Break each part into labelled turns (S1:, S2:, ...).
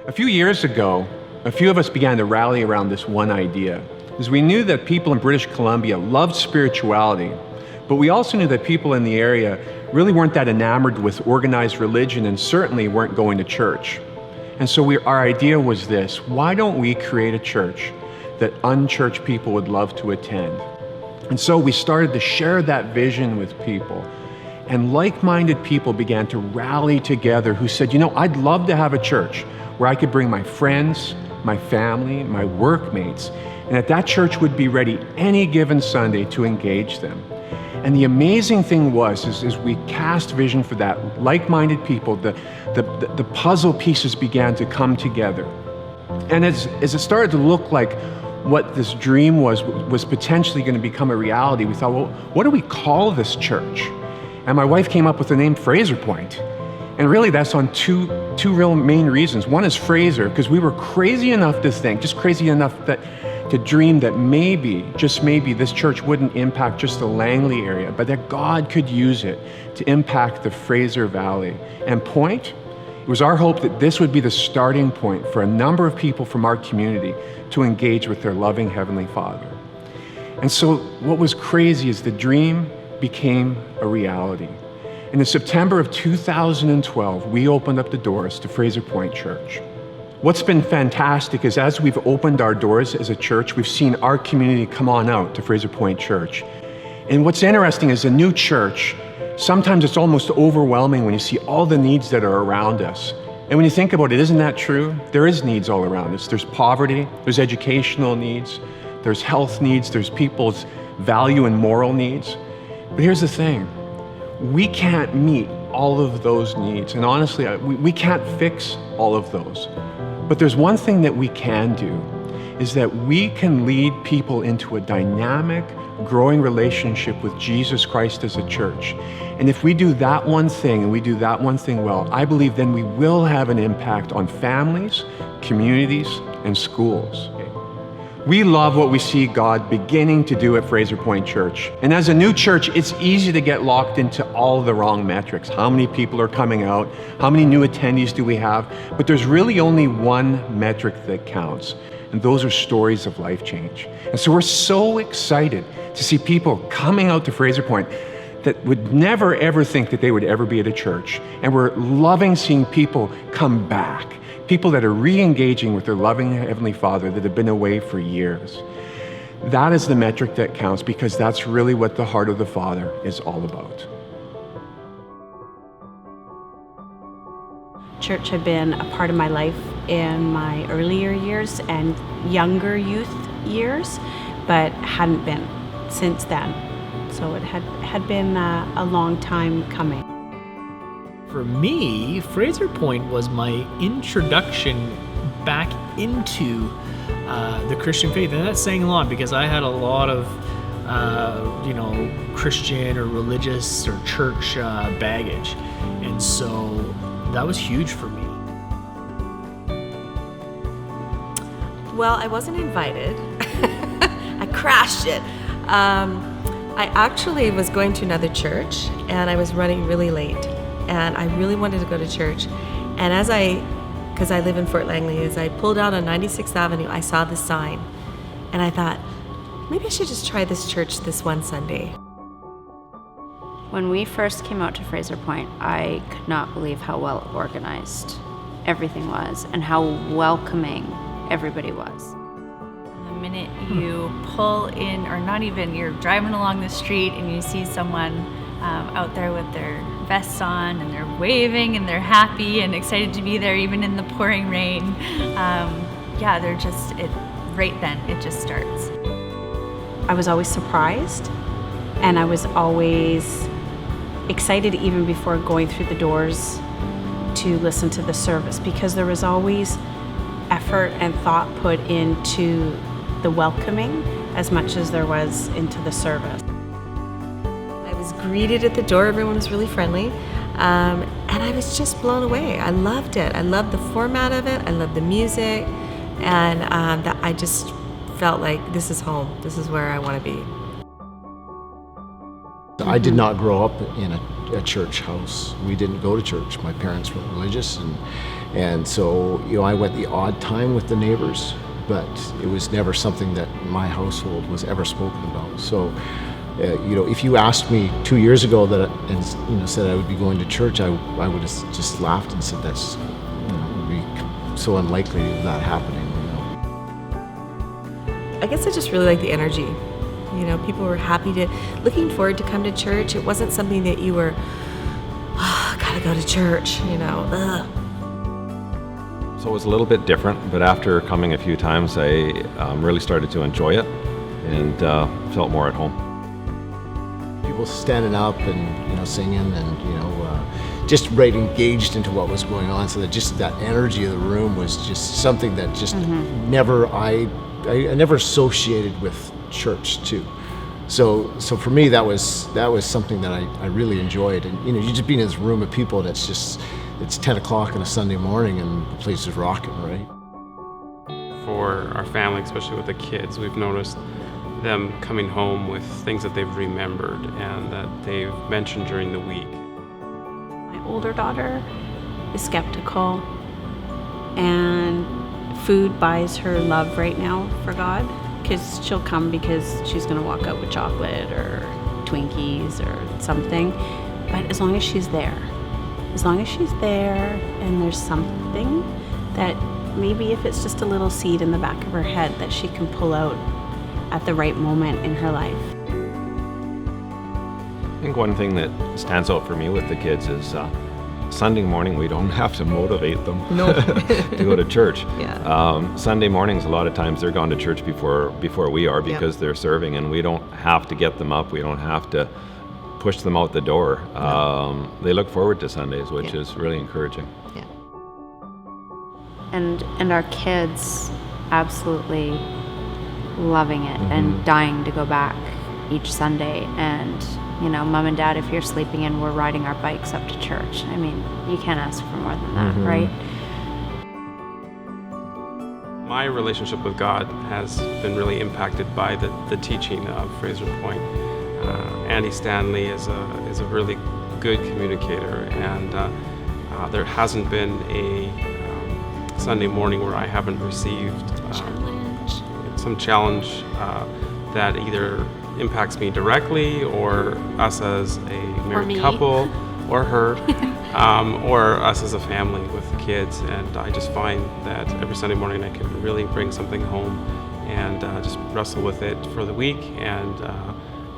S1: A few years ago, a few of us began to rally around this one idea, because we knew that people in British Columbia loved spirituality, but we also knew that people in the area really weren't that enamored with organized religion and certainly weren't going to church. And so our idea was this: why don't we create a church that unchurched people would love to attend? And so we started to share that vision with people. And like-minded people began to rally together who said, I'd love to have a church where I could bring my friends, my family, my workmates, and that church would be ready any given Sunday to engage them. And the amazing thing was, as we cast vision for that, like-minded people, the puzzle pieces began to come together. And as it started to look like what this dream was potentially going to become a reality, we thought, well, what do we call this church? And my wife came up with the name Fraser Point. And really that's on two real main reasons. One is Fraser, because we were crazy enough to think, just crazy enough to dream that maybe, just maybe, this church wouldn't impact just the Langley area, but that God could use it to impact the Fraser Valley. And Point, it was our hope that this would be the starting point for a number of people from our community to engage with their loving Heavenly Father. And so what was crazy is the dream became a reality. And in September of 2012, we opened up the doors to Fraser Point Church. What's been fantastic is as we've opened our doors as a church, we've seen our community come on out to Fraser Point Church. And what's interesting is a new church, sometimes it's almost overwhelming when you see all the needs that are around us. And when you think about it, isn't that true? There is needs all around us. There's poverty, there's educational needs, there's health needs, there's people's value and moral needs. But here's the thing, we can't meet all of those needs. And honestly, we can't fix all of those. But there's one thing that we can do, is that we can lead people into a dynamic, growing relationship with Jesus Christ as a church. And if we do that one thing, and we do that one thing well, I believe then we will have an impact on families, communities, and schools. We love what we see God beginning to do at Fraser Point Church. And as a new church, it's easy to get locked into all the wrong metrics. How many people are coming out? How many new attendees do we have? But there's really only one metric that counts, and those are stories of life change. And so we're so excited to see people coming out to Fraser Point that would never ever think that they would ever be at a church. And we're loving seeing people come back. People that are re-engaging with their loving Heavenly Father that have been away for years. That is the metric that counts, because that's really what the heart of the Father is all about.
S2: Church had been a part of my life in my earlier years and younger youth years, but hadn't been since then. So it had been a long time coming.
S3: For me, Fraser Point was my introduction back into the Christian faith. And that's saying a lot, because I had a lot of, Christian or religious or church baggage. And so that was huge for me.
S4: Well, I wasn't invited. I crashed it. I actually was going to another church, and I was running really late. And I really wanted to go to church. And because I live in Fort Langley, as I pulled out on 96th Avenue, I saw this sign. And I thought, maybe I should just try this church this one Sunday.
S5: When we first came out to Fraser Point, I could not believe how well organized everything was and how welcoming everybody was.
S6: The minute you pull in, or not even, you're driving along the street and you see someone out there with their vests on and they're waving and they're happy and excited to be there even in the pouring rain. They're just, right then, it just starts.
S2: I was always surprised, and I was always excited even before going through the doors to listen to the service, because there was always effort and thought put into the welcoming as much as there was into the service.
S4: Greeted at the door, everyone was really friendly, and I was just blown away. I loved it. I loved the format of it. I loved the music, and that I just felt like this is home. This is where I want to be.
S7: I did not grow up in a a church house. We didn't go to church. My parents weren't religious, and so I went the odd time with the neighbors, but it was never something that my household was ever spoken about. So, if you asked me 2 years ago and said I would be going to church, I would have just laughed and said that's it would be so unlikely of that happening.
S4: I guess I just really like the energy. People were looking forward to come to church. It wasn't something that you were, gotta go to church, ugh.
S8: So it was a little bit different, but after coming a few times, I really started to enjoy it and felt more at home.
S7: People standing up and singing and just right engaged into what was going on, so that just that energy of the room was just something that just I never associated with church too. So for me that was something that I really enjoyed. And you just being in this room of people, and it's 10 o'clock on a Sunday morning and the place is rocking, right?
S9: For our family, especially with the kids, we've noticed them coming home with things that they've remembered and that they've mentioned during the week.
S2: My older daughter is skeptical, and food buys her love right now for God, because she'll come because she's going to walk out with chocolate or Twinkies or something. But as long as she's there and there's something that maybe if it's just a little seed in the back of her head that she can pull out at the right moment in her life.
S8: I think one thing that stands out for me with the kids is Sunday morning, we don't have to motivate them to go to church.
S4: Yeah.
S8: Sunday mornings, a lot of times they're gone to church before we are, because they're serving, and we don't have to get them up. We don't have to push them out the door. They look forward to Sundays, which is really encouraging.
S4: Yeah.
S5: And our kids absolutely loving it and dying to go back each Sunday. And Mom and Dad, if you're sleeping in, we're riding our bikes up to church. I mean, you can't ask for more than that, right?
S9: My relationship with God has been really impacted by the teaching of Fraser Point. Andy Stanley is a really good communicator, and there hasn't been a Sunday morning where I haven't received some challenge that either impacts me directly, or us as a married couple, or her, or us as a family with the kids. And I just find that every Sunday morning I can really bring something home and just wrestle with it for the week and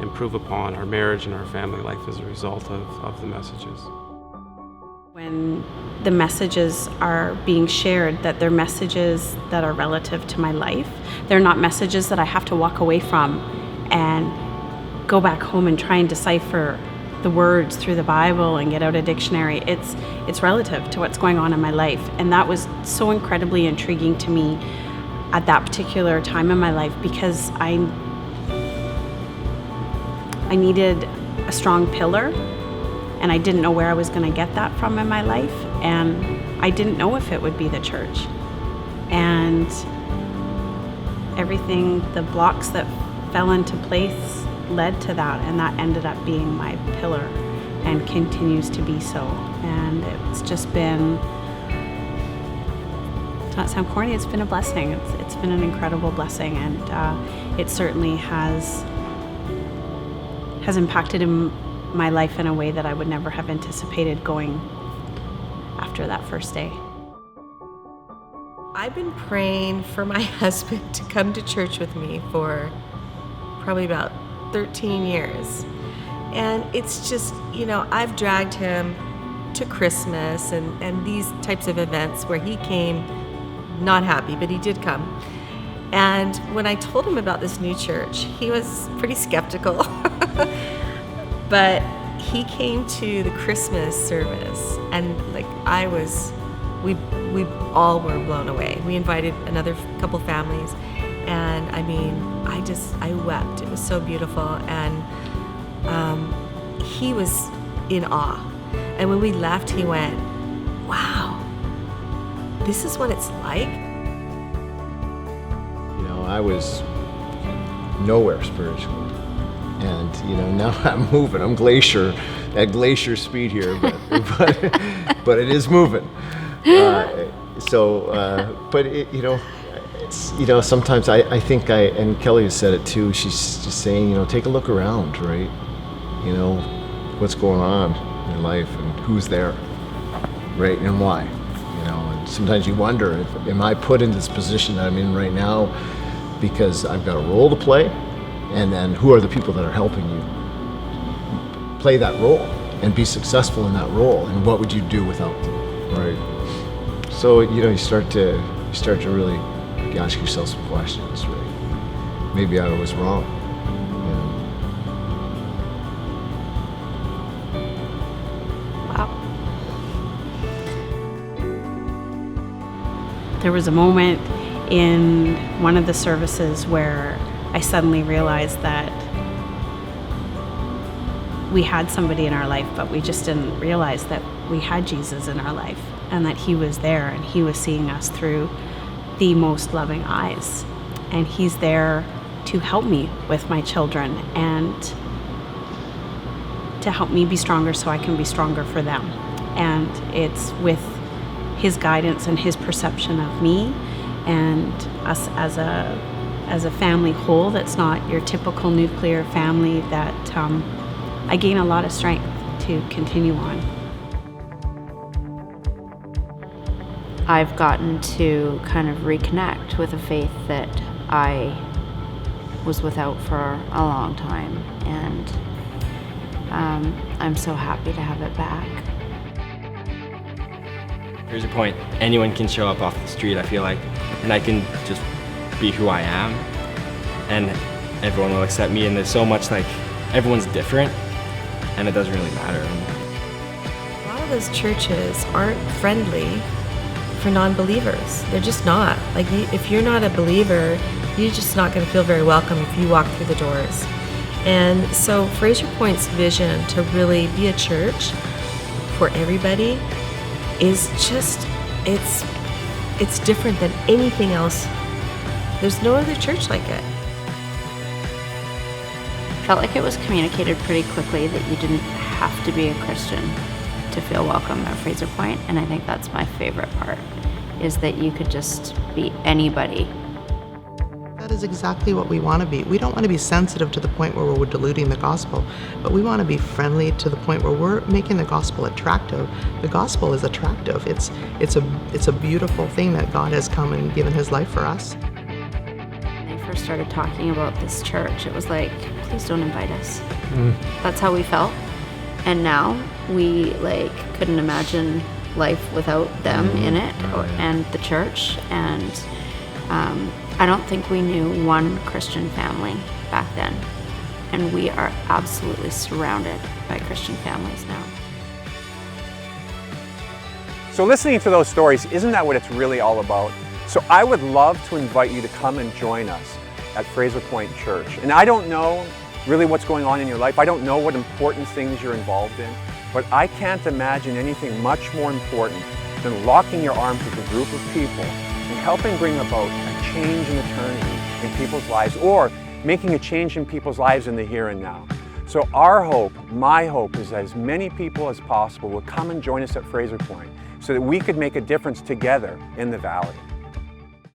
S9: improve upon our marriage and our family life as a result of the messages.
S2: When the messages are being shared, that they're messages that are relative to my life. They're not messages that I have to walk away from and go back home and try and decipher the words through the Bible and get out a dictionary. It's relative to what's going on in my life. And that was so incredibly intriguing to me at that particular time in my life, because I needed a strong pillar, and I didn't know where I was going to get that from in my life, and I didn't know if it would be the church. And everything, the blocks that fell into place led to that, and that ended up being my pillar and continues to be so. And it's just been, to not sound corny, it's been a blessing. It's been an incredible blessing, and it certainly has impacted in my life in a way that I would never have anticipated going after that first day.
S4: I've been praying for my husband to come to church with me for probably about 13 years. And it's just, I've dragged him to Christmas and these types of events where he came not happy, but he did come. And when I told him about this new church, he was pretty skeptical. But he came to the Christmas service, and we all were blown away. We invited another couple families, and I wept. It was so beautiful, and he was in awe. And when we left, he went, "Wow, this is what it's like."
S7: I was nowhere spiritual, and now I'm moving. I'm Glacier, at glacier speed here, but it is moving. But it's, sometimes I think and Kelly has said it too, she's just saying, take a look around, right? What's going on in life and who's there, right, and why, and sometimes you wonder, am I put in this position that I'm in right now because I've got a role to play, and then who are the people that are helping you play that role and be successful in that role, and what would you do without them, right? So you start to really ask yourself some questions, right? Maybe I was wrong.
S2: Wow. There was a moment in one of the services where I suddenly realized that we had somebody in our life, but we just didn't realize that we had Jesus in our life and that he was there and he was seeing us through the most loving eyes. And he's there to help me with my children and to help me be stronger so I can be stronger for them. And it's with his guidance and his perception of me and us as a family whole that's not your typical nuclear family that I gain a lot of strength to continue on.
S5: I've gotten to kind of reconnect with a faith that I was without for a long time, and I'm so happy to have it back.
S10: Fraser Point, anyone can show up off the street, I feel like, and I can just be who I am, and everyone will accept me, and there's so much, everyone's different, and it doesn't really matter.
S4: A lot of those churches aren't friendly for non-believers. They're just not. If you're not a believer, you're just not going to feel very welcome if you walk through the doors. And so Fraser Point's vision to really be a church for everybody is just, it's different than anything else. There's no other church like it.
S5: Felt like it was communicated pretty quickly that you didn't have to be a Christian to feel welcome at Fraser Point, and I think that's my favorite part, is that you could just be anybody.
S11: That is exactly what we want to be. We don't want to be sensitive to the point where we're diluting the gospel, but we want to be friendly to the point where we're making the gospel attractive. The gospel is attractive. It's a beautiful thing that God has come and given his life for us.
S5: When they first started talking about this church, it was like, please don't invite us. That's how we felt. And now we couldn't imagine life without them in it, and the church. And I don't think we knew one Christian family back then. And we are absolutely surrounded by Christian families now.
S1: So listening to those stories, isn't that what it's really all about? So I would love to invite you to come and join us at Fraser Point Church. And I don't know really what's going on in your life. I don't know what important things you're involved in, but I can't imagine anything much more important than locking your arms with a group of people and helping bring about a change and a turning in people's lives, or making a change in people's lives in the here and now. So our hope, my hope, is that as many people as possible will come and join us at Fraser Point so that we could make a difference together in the valley.